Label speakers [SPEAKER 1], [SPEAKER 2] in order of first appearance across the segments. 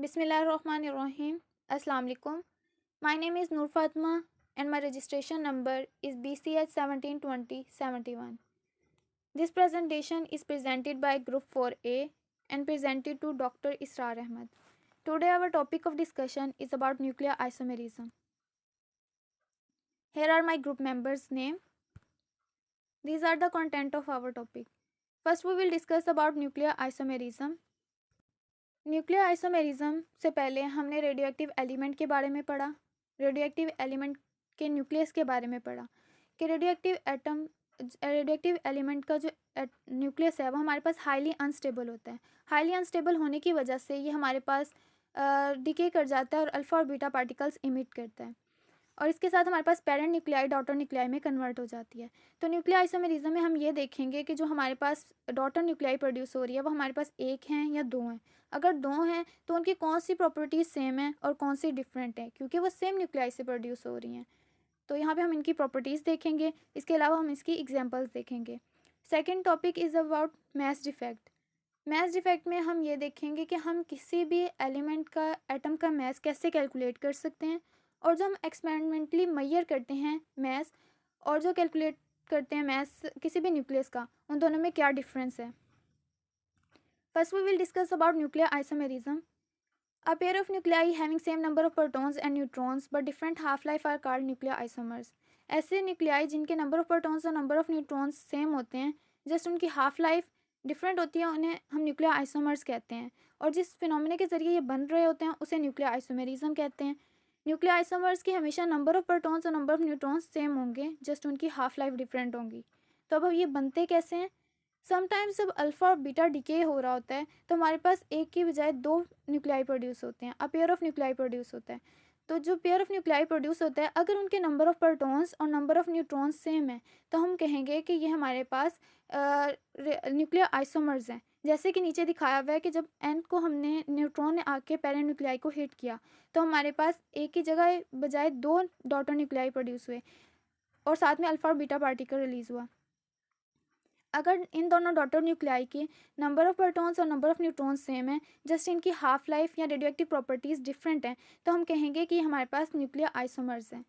[SPEAKER 1] Bismillahirrahmanirrahim. Assalamu alaikum. My name is Noor Fatma and my registration number is BCH 172071. This presentation is presented by Group 4A and presented to Dr. Israr Ahmed. Today our topic of discussion is about nuclear isomerism. Here are my group members' name. These are the content of our topic. First we will discuss about nuclear isomerism. Nuclear isomerism से पहले हमने radioactive element के बारे में पढ़ा, radioactive element के nucleus के बारे में पढ़ा कि रेडियोएक्टिव एलिमेंट का जो न्यूक्लियस है वो हमारे पास हाईली अनस्टेबल होता है। हाईली अनस्टेबल होने की वजह से ये हमारे पास डिके कर जाता है और अल्फ़ा और बीटा पार्टिकल्स इमिट करता है और इसके साथ हमारे पास पेरेंट न्यूक्लियाई डॉटर न्यूक्लियाई में कन्वर्ट हो जाती है। तो न्यूक्लियर आइसोमेरिज्म में हम ये देखेंगे कि जो हमारे पास डॉटर न्यूक्लियाई प्रोड्यूस हो रही है वो हमारे पास एक हैं या दो हैं। अगर दो हैं तो उनकी कौन सी प्रॉपर्टीज़ सेम है और कौन सी डिफरेंट है, क्योंकि वो सेम न्यूक्लियाई से प्रोड्यूस हो रही हैं। तो यहाँ पे हम इनकी प्रॉपर्टीज़ देखेंगे, इसके अलावा हम इसकी एग्जांपल्स देखेंगे। Second topic is about mass defect. Mass defect में हम ये देखेंगे कि हम किसी भी एलिमेंट का एटम का मैस कैसे कैलकुलेट कर सकते हैं और जो हम एक्सपेरिमेंटली मेजर करते हैं मैस और जो कैलकुलेट करते हैं मैस किसी भी न्यूक्लियस का, उन दोनों में क्या डिफरेंस है। First we will discuss about nuclear isomerism. A pair of nuclei having same number of protons and neutrons but different half-life are called nuclear isomers. ऐसे न्यूक्लियाई जिनके नंबर ऑफ प्रोटॉन्स और number of neutrons same होते हैं, just उनकी half life different होती है, उन्हें हम न्यूक्लियर आइसोमर्स कहते हैं। और जिस फिनोमिना के ज़रिए ये बन रहे होते हैं उसे न्यूक्लियर आइसोमेरिज्म कहते हैं। न्यूक्लियर आइसोमर्स की हमेशा नंबर ऑफ प्रोटॉन्स और नंबर ऑफ न्यूट्रॉन्स सेम होंगे, जस्ट उनकी हाफ लाइफ डिफरेंट होंगी। तो अब ये बनते कैसे हैं। समटाइम्स जब अल्फ़ा और बीटा डिके हो रहा होता है तो हमारे पास एक की बजाय दो न्यूक्लियाई प्रोड्यूस होते हैं, a pair of nuclei produce होता है। तो जो पेयर ऑफ न्यूक्लियाई प्रोड्यूस होता है, अगर उनके नंबर ऑफ प्रोटॉन्स और नंबर ऑफ न्यूट्रॉन्स सेम है तो हम कहेंगे कि ये हमारे पास न्यूक्लियर आइसोमर्स हैं। जैसे कि नीचे दिखाया हुआ है कि जब एन को हमने न्यूट्रॉन ने आके पेरेंट न्यूक्लियाई को हिट किया तो हमारे पास एक की जगह बजाय दो डॉटर न्यूक्लियाई प्रोड्यूस हुए और साथ में अल्फ़ा और बीटा पार्टिकल रिलीज़ हुआ। अगर इन दोनों डॉटर न्यूक्लियाई के नंबर ऑफ प्रोटॉन्स और नंबर ऑफ न्यूट्रॉन्स सेम है, जस्ट इनकी हाफ लाइफ या रेडियोएक्टिव प्रॉपर्टीज़ डिफरेंट हैं, तो हम कहेंगे कि हमारे पास न्यूक्लियर आइसोमर्स हैं।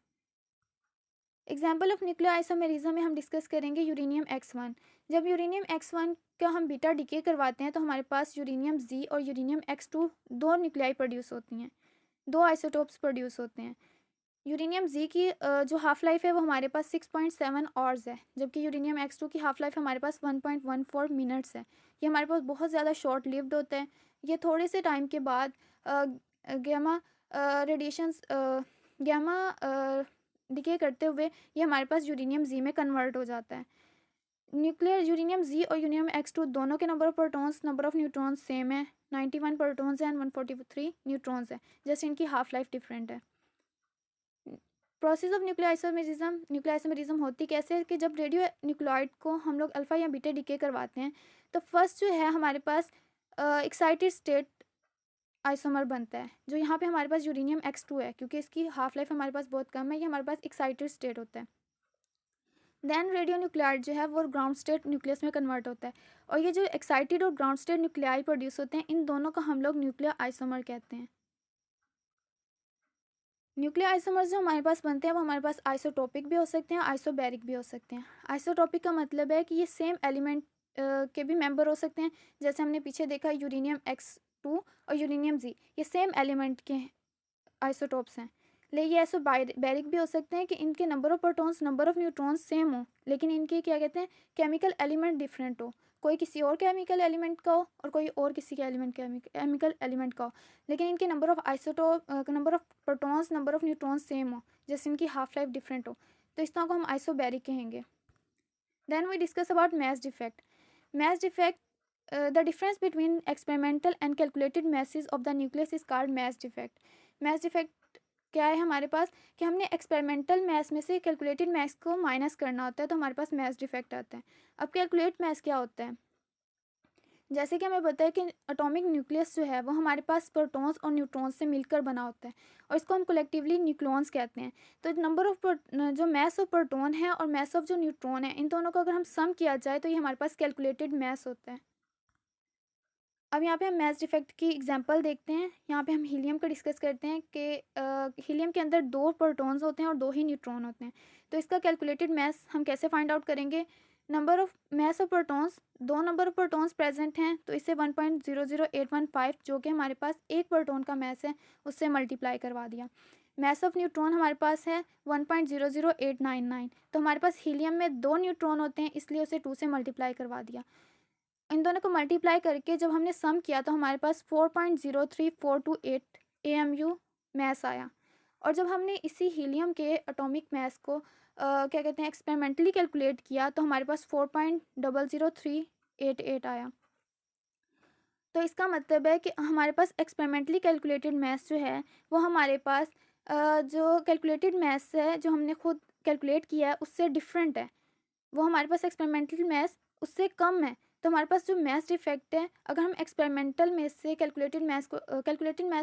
[SPEAKER 1] एग्जाम्पल ऑफ न्यूक्लियर आइसोमेरिज्म में हम डिस्कस करेंगे यूरेनियम X1। जब यूरेनियम X1 का हम बीटा डिके करवाते हैं तो हमारे पास यूरेनियम Z और यूरेनियम X2 दो न्यूक्लियाई प्रोड्यूस होती हैं, दो आइसोटोप्स प्रोड्यूस होते हैं। यूरेनियम जी की जो हाफ़ लाइफ है वो हमारे पास 6.7 आवर्स है, जबकि यूरेनियम X2 की हाफ़ लाइफ हमारे पास 1.14 मिनट्स है। ये हमारे पास बहुत ज़्यादा शॉर्ट लिव्ड होता है। ये थोड़े से टाइम के बाद गैमा रेडिएशंस गैमा डिके करते हुए ये हमारे पास यूरेनियम जी में कन्वर्ट हो जाता है। न्यूक्लियर यूरेनियम जी और यूरेनियम X2 दोनों के number of protons number of neutrons same है, 91 प्रोटॉन्स है एंड 143 न्यूट्रॉन्स है, जैसे इनकी हाफ़ लाइफ डिफरेंट है। प्रोसेस ऑफ न्यूक्लियर आइसोमेरिज्म होती कैसे है कि जब रेडियो न्यूक्लियोइड को हम लोग अल्फ़ा या बीटा डिके करवाते हैं तो फर्स्ट जो है हमारे पास एक्साइटेड स्टेट आइसोमर बनता है, जो यहाँ पे हमारे पास यूरेनियम X2 है, क्योंकि इसकी हाफ लाइफ हमारे पास बहुत कम है, ये हमारे पास एक्साइटेड स्टेट होता है। देन रेडियो न्यूक्लियाइड जो है वो ग्राउंड स्टेट न्यूक्लियस में कन्वर्ट होता है और ये जो एक्साइटेड और ग्राउंड स्टेट न्यूक्लियाई प्रोड्यूस होते हैं, इन दोनों को हम लोग न्यूक्लियर आइसोमर कहते हैं। न्यूक्लियर आइसोमर्स जो हमारे पास बनते हैं वो हमारे पास आइसोटोपिक भी हो सकते हैं, आइसोबैरिक भी हो सकते हैं। आइसोटोपिक का मतलब है कि ये सेम एलिमेंट के भी मेंबर हो सकते हैं, जैसे हमने पीछे देखा यूरेनियम X2 और यूरेनियम जी, ये सेम एलिमेंट के आइसोटोप्स हैं। लेकिन ये आइसोबैरिक भी हो सकते हैं कि इनके number of protons number of neutrons same हो, लेकिन इनके क्या कहते हैं केमिकल एलिमेंट डिफरेंट हो, कोई किसी और केमिकल एलिमेंट का हो और कोई और किसी के केमिकल एलिमेंट का हो, लेकिन इनके number of number of protons number of neutrons same हो, जैसे इनकी हाफ लाइफ डिफरेंट हो, तो इस तरह को हम आइसोबैरिक कहेंगे। Then we discuss about mass defect. Mass defect the difference between experimental and calculated masses of the nucleus is called mass defect. Mass defect क्या है हमारे पास कि हमने एक्सपेरिमेंटल मैस में से कैलकुलेटेड मैस को माइनस करना होता है, तो हमारे पास मैस डिफेक्ट आता है। अब कैलकुलेट मैस क्या होता है, जैसे कि हमें पता है कि एटॉमिक न्यूक्लियस जो है वो हमारे पास प्रोटॉन्स और न्यूट्रॉन्स से मिलकर बना होता है और इसको हम कलेक्टिवली न्यूक्लियॉन्स कहते हैं। तो नंबर ऑफ जो मैस ऑफ प्रोटॉन है और मैस ऑफ जो न्यूट्रॉन है, इन दोनों को अगर हम सम किया जाए तो ये हमारे पास कैलकुलेटेड मैस होता है। अब यहाँ पे हम मास डिफेक्ट की एग्जांपल देखते हैं। यहाँ पे हम हीलियम का डिस्कस करते हैं कि हीलियम के अंदर 2 प्रोटॉन्स होते हैं और 2 ही न्यूट्रॉन होते हैं। तो इसका कैलकुलेटेड मास हम कैसे फाइंड आउट करेंगे? Number of mass of protons, 2 number of protons present हैं तो इसे 1.00815 जो कि हमारे पास एक प्रोटॉन का मास है उससे मल्टीप्लाई करवा दिया। मास ऑफ न्यूट्रॉन हमारे पास है 1.00899, तो हमारे पास हीलियम में 2 न्यूट्रॉन होते हैं इसलिए उसे 2 से मल्टीप्लाई करवा दिया। इन दोनों को मल्टीप्लाई करके जब हमने सम किया तो हमारे पास 4.03428 AMU मैस आया। और जब हमने इसी हीलियम के एटॉमिक मैस को क्या कहते हैं एक्सपेरिमेंटली कैलकुलेट किया तो हमारे पास 4.00388 आया। तो इसका मतलब है कि हमारे पास एक्सपेरिमेंटली कैलकुलेटेड मैस जो है वो हमारे पास जो कैलकुलेटेड मैस है जो हमने खुद कैलकुलेट किया है उससे डिफरेंट है। वो हमारे पास एक्सपेरिमेंटल मैस उससे कम है। तो हमारे पास जो मैस डिफेक्ट है, अगर हम एक्सपेरिमेंटल मैस से कैलकुलेटेड मैस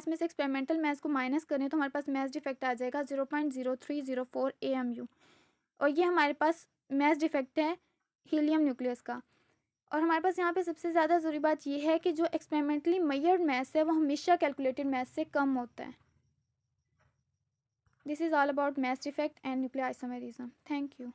[SPEAKER 1] में से एक्सपेरिमेंटल मैस को माइनस करें तो हमारे पास मैस डिफेक्ट आ जाएगा 0.0304 AMU। और ये हमारे पास मैस डिफेक्ट है हीलियम न्यूक्लियस का। और हमारे पास यहाँ पे सबसे ज़्यादा ज़रूरी बात ये है कि जो एक्सपेरिमेंटली मेजर्ड मैस है वो हमेशा कैलकुलेटेड मैस से कम होता है। This is all about mass defect and nuclear isomerism. Thank you.